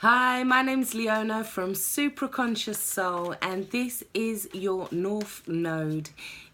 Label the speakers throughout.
Speaker 1: Hi, my name's Leona from Supra Conscioussoul, and this is your North Node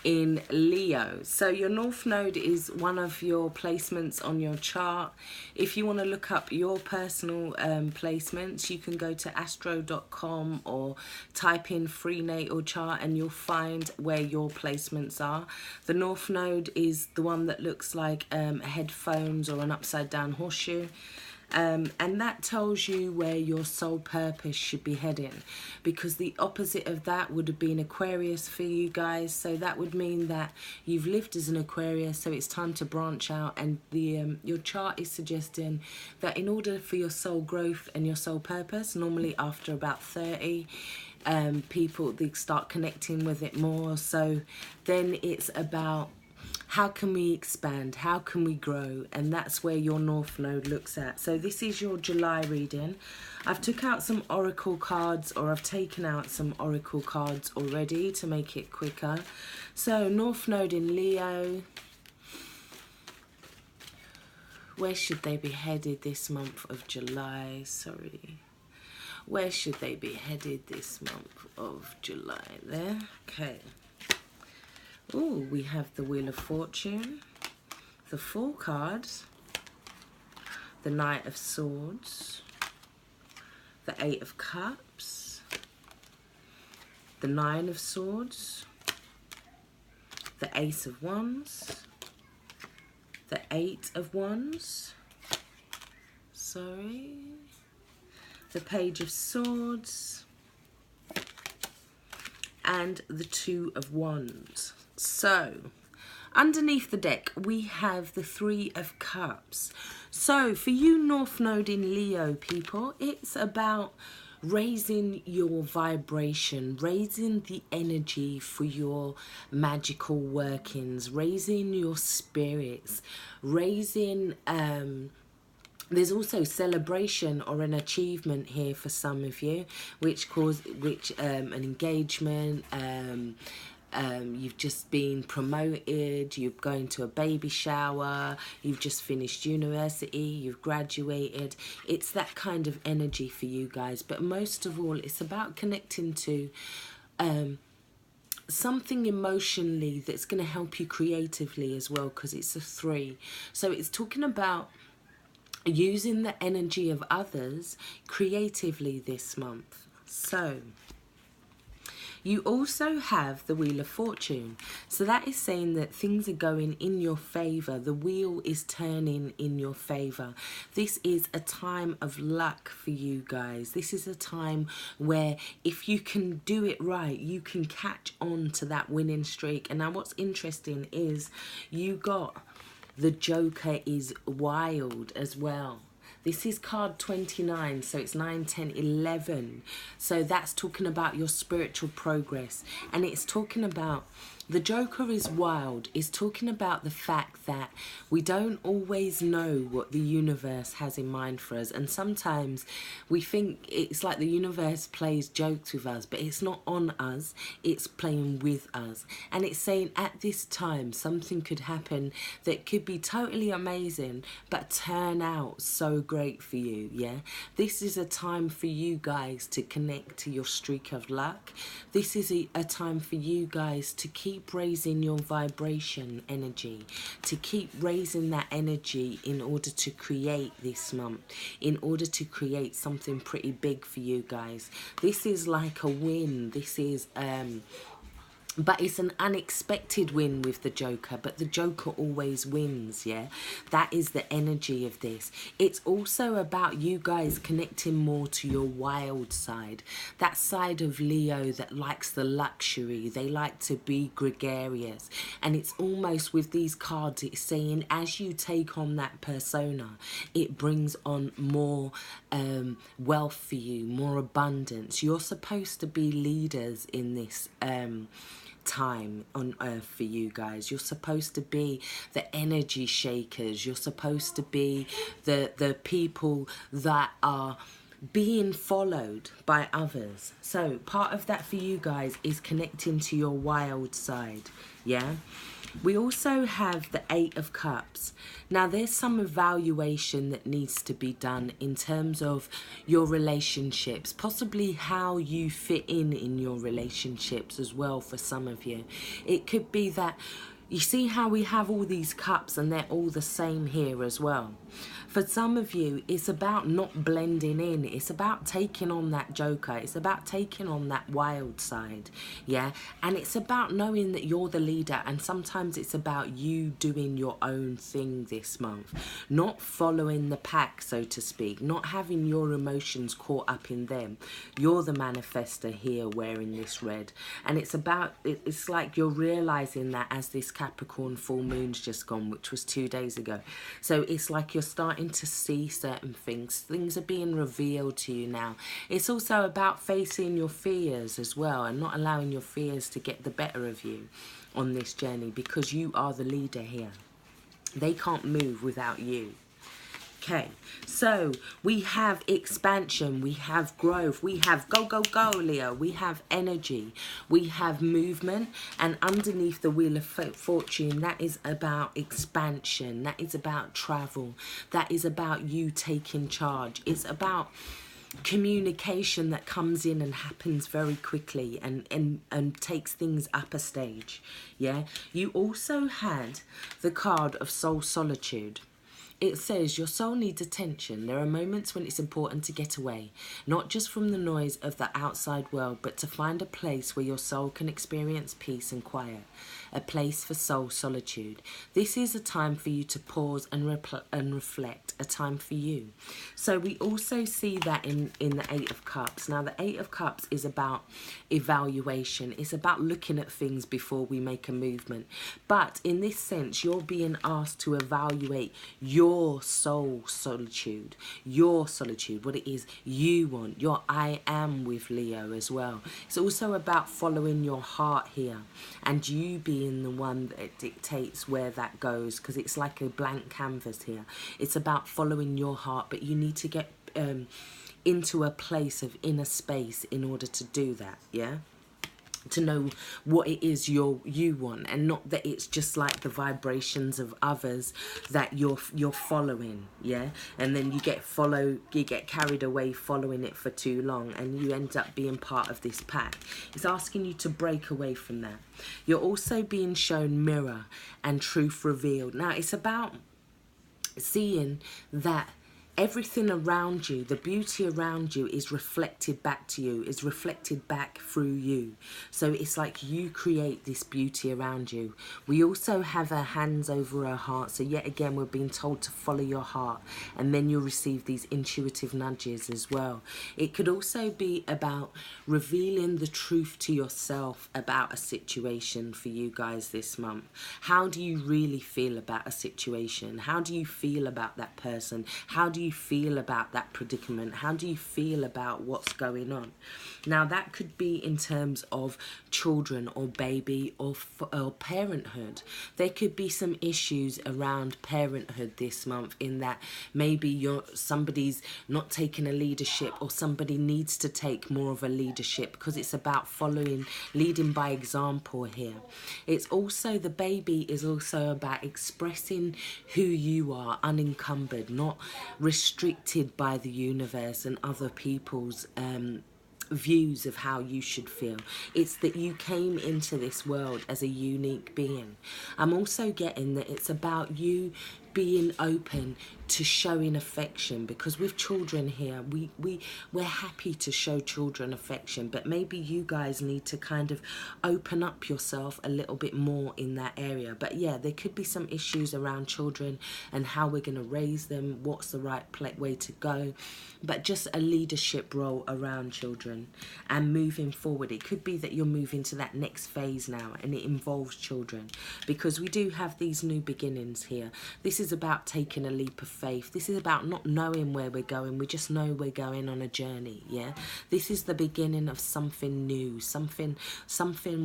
Speaker 1: in Leo. So your North Node is one of your placements on your chart. If you want to look up your personal placements, you can go to astro.com or type in free natal chart and you'll find where your placements are. The North Node is the one that looks like headphones or an upside down horseshoe. And that tells you where your soul purpose should be heading, because the opposite of that would have been Aquarius for you guys. So that would mean that you've lived as an Aquarius, so it's time to branch out. And the your chart is suggesting that in order for your soul growth and your soul purpose, normally after about 30, people, they start connecting with it more. So then it's about, how can we expand? How can we grow? And that's where your North Node looks at. So this is your July reading. I've took out some oracle cards, or I've taken out some oracle cards already to make it quicker. So North Node in Leo. Where should they be headed this month of July? Sorry. Where should they be headed this month of July? There. Okay. Oh, we have the Wheel of Fortune, the Fool cards, the Knight of Swords, the Eight of Cups, the Nine of Swords, the Ace of Wands, the Eight of Wands, the Page of Swords, and the Two of Wands. So underneath the deck we have the Three of Cups. So for you North Node in Leo people, it's about raising your vibration, raising the energy for your magical workings, raising your spirits, raising there's also celebration or an achievement here for some of you, which an engagement, you've just been promoted, you're going to a baby shower, you've just finished university, you've graduated. It's that kind of energy for you guys. But most of all, it's about connecting to something emotionally that's going to help you creatively as well, because it's a 3. So it's talking about using the energy of others creatively this month. So you also have the Wheel of Fortune. So that is saying that things are going in your favour. The wheel is turning in your favour. This is a time of luck for you guys. This is a time where if you can do it right, you can catch on to that winning streak. And now what's interesting is you got the Joker is wild as well. This is card 29, so it's 9, 10, 11. So that's talking about your spiritual progress. And it's talking about, the Joker is wild. It's talking about the fact that we don't always know what the universe has in mind for us. And sometimes we think it's like the universe plays jokes with us, but it's not on us, it's playing with us. And it's saying at this time, something could happen that could be totally amazing, but turn out so great for you, yeah? This is a time for you guys to connect to your streak of luck. This is a time for you guys to keep raising your vibration energy, to keep raising that energy in order to create this month, in order to create something pretty big for you guys. This is like a win. This is but it's an unexpected win with the Joker, but the Joker always wins, yeah? That is the energy of this. It's also about you guys connecting more to your wild side. That side of Leo that likes the luxury. They like to be gregarious. And it's almost with these cards, it's saying as you take on that persona, it brings on more wealth for you, more abundance. You're supposed to be leaders in this time on earth for you guys. You're supposed to be the energy shakers. You're supposed to be the people that are being followed by others. So part of that for you guys is connecting to your wild side, yeah? We also have the Eight of Cups. Now, there's some evaluation that needs to be done in terms of your relationships, possibly how you fit in your relationships as well for some of you. It could be that you see how we have all these cups and they're all the same here as well. For some of you, it's about not blending in. It's about taking on that joker. It's about taking on that wild side, yeah? And it's about knowing that you're the leader, and sometimes it's about you doing your own thing this month. Not following the pack, so to speak. Not having your emotions caught up in them. You're the manifester here wearing this red. And it's about, it's like you're realising that as this Capricorn full moon's just gone, which was 2 days ago. So it's like you're starting to see certain things are being revealed to you now. It's also about facing your fears as well, and not allowing your fears to get the better of you on this journey, because you are the leader here. They can't move without you. Okay, so we have expansion, we have growth, we have go, go, go, Leo, we have energy, we have movement, and underneath the Wheel of Fortune, that is about expansion, that is about travel, that is about you taking charge. It's about communication that comes in and happens very quickly and takes things up a stage, yeah? You also had the card of soul solitude. It says your soul needs attention. There are moments when it's important to get away, not just from the noise of the outside world, but to find a place where your soul can experience peace and quiet, a place for soul solitude. This is a time for you to pause and reflect, a time for you. So we also see that in the Eight of Cups. Now, the Eight of Cups is about evaluation. It's about looking at things before we make a movement. But in this sense, you're being asked to evaluate your soul solitude, what it is you want, your I am with Leo as well. It's also about following your heart here, and you being the one that dictates where that goes, because it's like a blank canvas here. It's about following your heart, but you need to get into a place of inner space in order to do that, yeah? To know what it is you want, and not that it's just like the vibrations of others that you're following, yeah? And then you get carried away following it for too long, and you end up being part of this pack. It's asking you to break away from that. You're also being shown mirror and truth revealed. Now, it's about seeing that everything around you, the beauty around you, is reflected back to you, is reflected back through you. So it's like you create this beauty around you. We also have our hands over our heart. So yet again, we're being told to follow your heart, and then you'll receive these intuitive nudges as well. It could also be about revealing the truth to yourself about a situation for you guys this month. How do you really feel about a situation? How do you feel about that person? How do you feel about that predicament? How do you feel about what's going on? Now, that could be in terms of children or baby or parenthood. There could be some issues around parenthood this month, in that maybe somebody's not taking a leadership, or somebody needs to take more of a leadership, because it's about leading by example here. It's also, the baby is also about expressing who you are unencumbered, not restricted by the universe and other people's views of how you should feel. It's that you came into this world as a unique being. I'm also getting that it's about you being open to showing affection, because with children here, we're happy to show children affection, but maybe you guys need to kind of open up yourself a little bit more in that area. But yeah, there could be some issues around children and how we're going to raise them, what's the right way to go, but just a leadership role around children and moving forward. It could be that you're moving to that next phase now, and it involves children, because we do have these new beginnings here. This is about taking a leap of faith. This is about not knowing where we're going. We just know we're going on a journey, yeah? This is the beginning of something new, something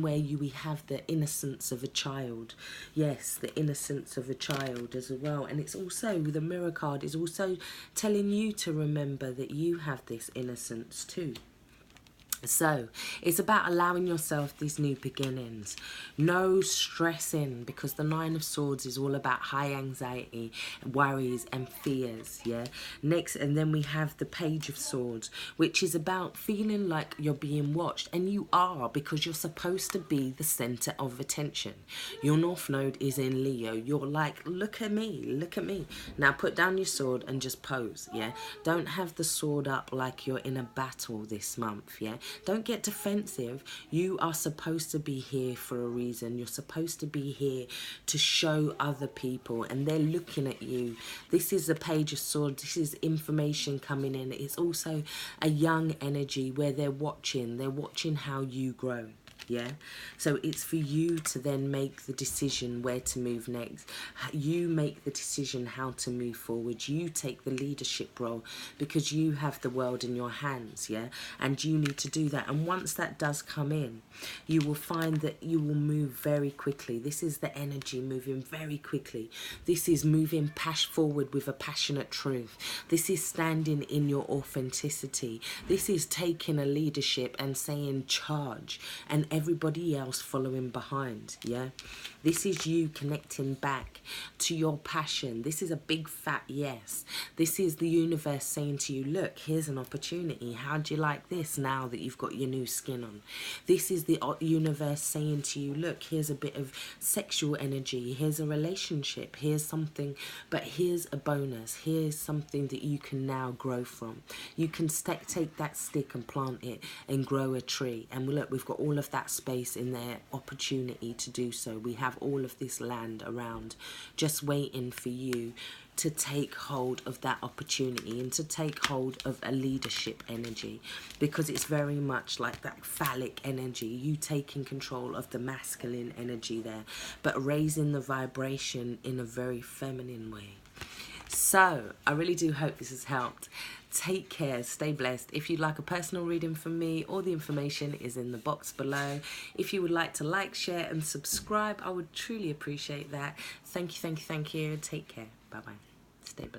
Speaker 1: where we have the innocence of a child. Yes, the innocence of a child as well. And it's also, the Mirror card is also telling you to remember that you have this innocence too. So it's about allowing yourself these new beginnings. No stressing, because the Nine of Swords is all about high anxiety, worries and fears. Yeah. Next, and then we have the Page of Swords, which is about feeling like you're being watched, and you are, because you're supposed to be the center of attention. Your North Node is in Leo. You're like, look at me, look at me. Now put down your sword and just pose. Yeah. Don't have the sword up like you're in a battle this month. Yeah. Don't get defensive. You are supposed to be here for a reason. You're supposed to be here to show other people, and they're looking at you. This is the Page of Swords. This is information coming in. It's also a young energy where they're watching. They're watching how you grow. Yeah, so it's for you to then make the decision where to move next. You make the decision how to move forward. You take the leadership role, because you have the world in your hands. Yeah, and you need to do that. And once that does come in, you will find that you will move very quickly. This is the energy moving very quickly. This is moving forward with a passionate truth. This is standing in your authenticity. This is taking a leadership and saying charge, and everybody else following behind. Yeah, this is you connecting back to your passion. This is a big fat yes. This is the universe saying to you, look, here's an opportunity. How do you like this now that you've got your new skin on? This is the universe saying to you, look, here's a bit of sexual energy, here's a relationship, here's something, but here's a bonus, here's something that you can now grow from. You can take that stick and plant it and grow a tree. And look, we've got all of that space in there, opportunity to do so. We have all of this land around just waiting for you to take hold of that opportunity and to take hold of a leadership energy, because it's very much like that phallic energy, you taking control of the masculine energy there, but raising the vibration in a very feminine way. So I really do hope this has helped. Take care, stay blessed. If you'd like a personal reading from me, all the information is in the box below. If you would like to like, share and subscribe, I would truly appreciate that. Thank you, thank you, thank you. Take care. Bye bye. Stay blessed.